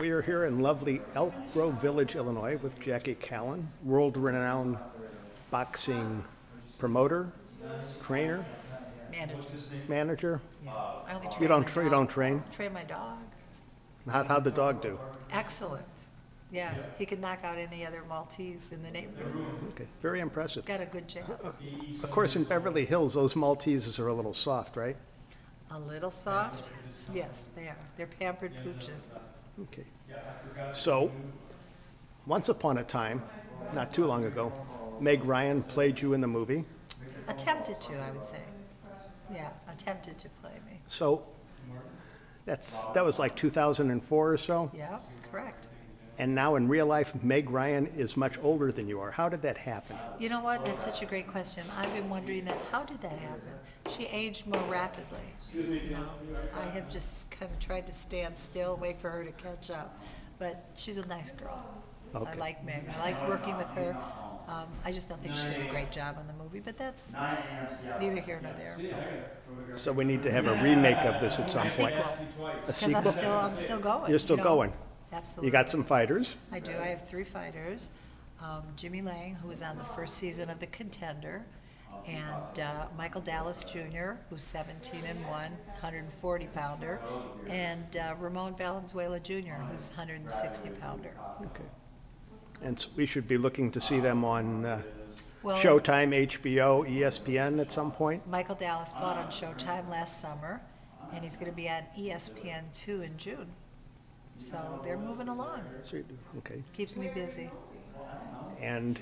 We are here in lovely Elk Grove Village, Illinois with Jackie Kallen, world-renowned boxing promoter, trainer, Manager. manager. Yeah. I only train You my don't, dog. you don't train? Train my dog. How'd the dog do? Excellent. Yeah, he could knock out any other Maltese in the neighborhood. Okay, very impressive. Got a good jab. Of course, in Beverly Hills, those Malteses are a little soft, right? A little soft? Yes, they are. They're pampered pooches. Okay. So, once upon a time, not too long ago, Meg Ryan played you in the movie. Attempted to, I would say. Yeah, attempted to play me. So, that was like 2004 or so. Yeah, correct. And now in real life, Meg Ryan is much older than you are. How did that happen? You know what? That's such a great question. I've been wondering that. How did that happen? She aged more rapidly. You know, I have just kind of tried to stand still, wait for her to catch up. But she's a nice girl. Okay. I like Meg. I like working with her. I just don't think she did a great job on the movie, but that's neither here nor there. So we need to have a remake of this at some A point. sequel, A because sequel? I'm still going. You're still you know? going. Absolutely. You got some fighters. I do. I have 3 fighters. Jimmy Lang, who was on the first season of The Contender, and Michael Dallas Jr., who's 17-1, 140-pounder, and Ramon Valenzuela Jr., who's 160-pounder. Okay. And we should be looking to see them on Well, Showtime, HBO, ESPN at some point. Michael Dallas fought on Showtime last summer, and he's going to be on ESPN2 in June. So they're moving along. Okay. Keeps me busy. And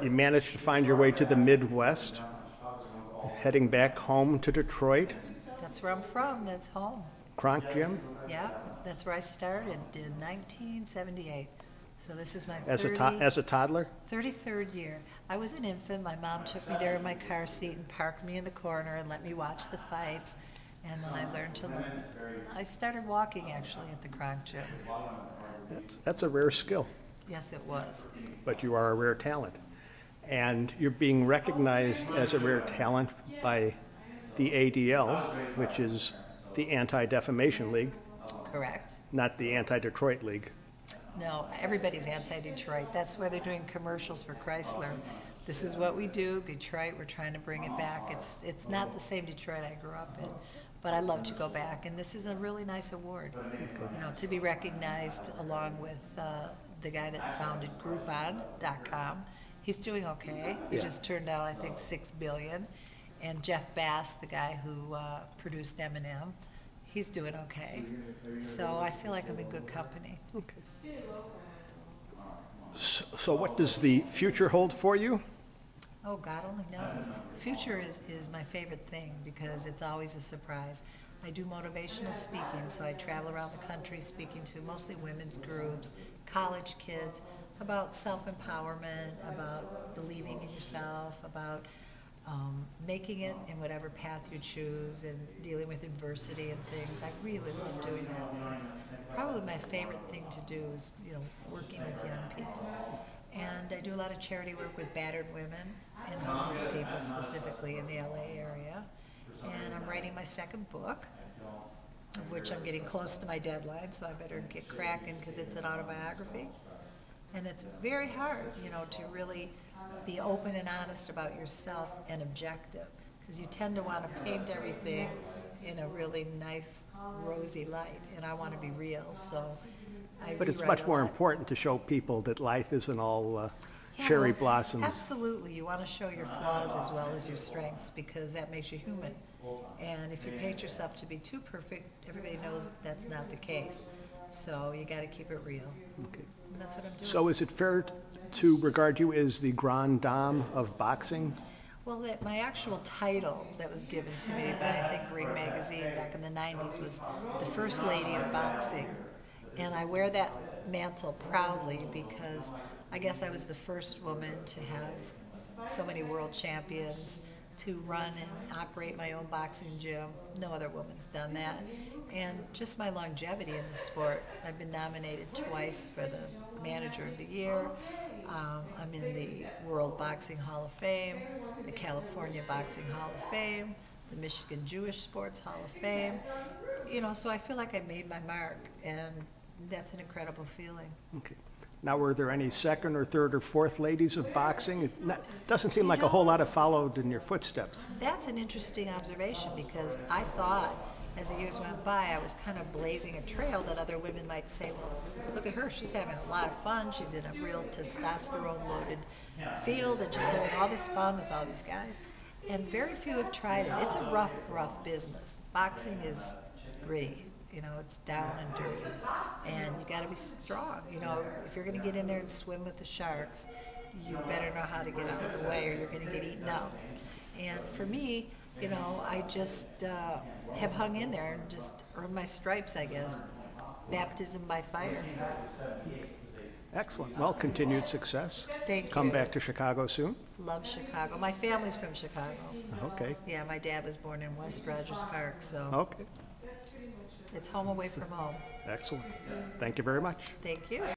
you managed to find your way to the Midwest, heading back home to Detroit, That's where I'm from. That's home. Kronk Gym, Yeah, that's where I started in 1978. So this is my as a toddler. 33rd year. I was an infant. My mom took me there in my car seat and parked me in the corner and let me watch the fights. And then I learned to learn. I started walking actually at the Kronk Gym. That's a rare skill, Yes, it was. but you are a rare talent. And you're being recognized as a rare talent by the ADL, which is the Anti-Defamation League, Correct. not the Anti-Detroit League. No, everybody's anti-Detroit. That's why they're doing commercials for Chrysler. This is what we do. Detroit, we're trying to bring it back. It's not the same Detroit I grew up in, but I love to go back. And this is a really nice award, you know, to be recognized along with the guy that founded Groupon.com. He's doing okay. He Yeah. just turned out, I think, $6 billion. And Jeff Bass, the guy who produced Eminem, he's doing okay. So I feel like I'm in good company. Okay. So what does the future hold for you? Oh, God only knows. Future is my favorite thing because it's always a surprise. I do motivational speaking, so I travel around the country speaking to mostly women's groups, college kids, about self-empowerment, about believing in yourself, about making it in whatever path you choose and dealing with adversity and things. I really love doing that. That's probably my favorite thing to do is, you know, working with young people. And I do a lot of charity work with battered women and homeless people, specifically in the LA area. And I'm writing my 2nd book, of which I'm getting close to my deadline, so I better get cracking because it's an autobiography. And it's very hard, you know, to really be open and honest about yourself and objective, because you tend to want to paint everything in a really nice, rosy light, and I want to be real, so I But it's rewrite much a more lot. important to show people that life isn't all Yeah, cherry well, blossoms. Absolutely. You want to show your flaws as well as your strengths because that makes you human. And if you paint yourself to be too perfect, everybody knows that's not the case. So you got to keep it real. Okay. And that's what I'm doing. So is it fair to regard you as the grande dame of boxing? Well, my actual title that was given to me by, I think, Ring Magazine back in the 90s was the First Lady of Boxing. And I wear that mantle proudly because I guess I was the first woman to have so many world champions, to run and operate my own boxing gym. No other woman's done that. And just my longevity in the sport. I've been nominated twice for the Manager of the Year. I'm in the World Boxing Hall of Fame, the California Boxing Hall of Fame, the Michigan Jewish Sports Hall of Fame. You know, so I feel like I made my mark, and that's an incredible feeling. Okay. Now, were there any second or third or fourth ladies of boxing? Doesn't seem like a whole lot have followed in your footsteps. That's an interesting observation because I thought as the years went by, I was kind of blazing a trail that other women might say, well, look at her, she's having a lot of fun. She's in a real testosterone-loaded field, and she's having all this fun with all these guys. And very few have tried it. It's a rough, rough business. Boxing is gritty. You know, it's down and dirty. And you got to be strong. You know, if you're going to get in there and swim with the sharks, you better know how to get out of the way or you're going to get eaten out. And for me, you know, I just have hung in there and just earned my stripes, I guess. Baptism by fire. Excellent. Well, continued success. Thank you. Come back to Chicago soon. Love Chicago. My family's from Chicago. Okay. Yeah, my dad was born in West Rogers Park, so Okay. it's home away from home. Excellent. Thank you very much. Thank you.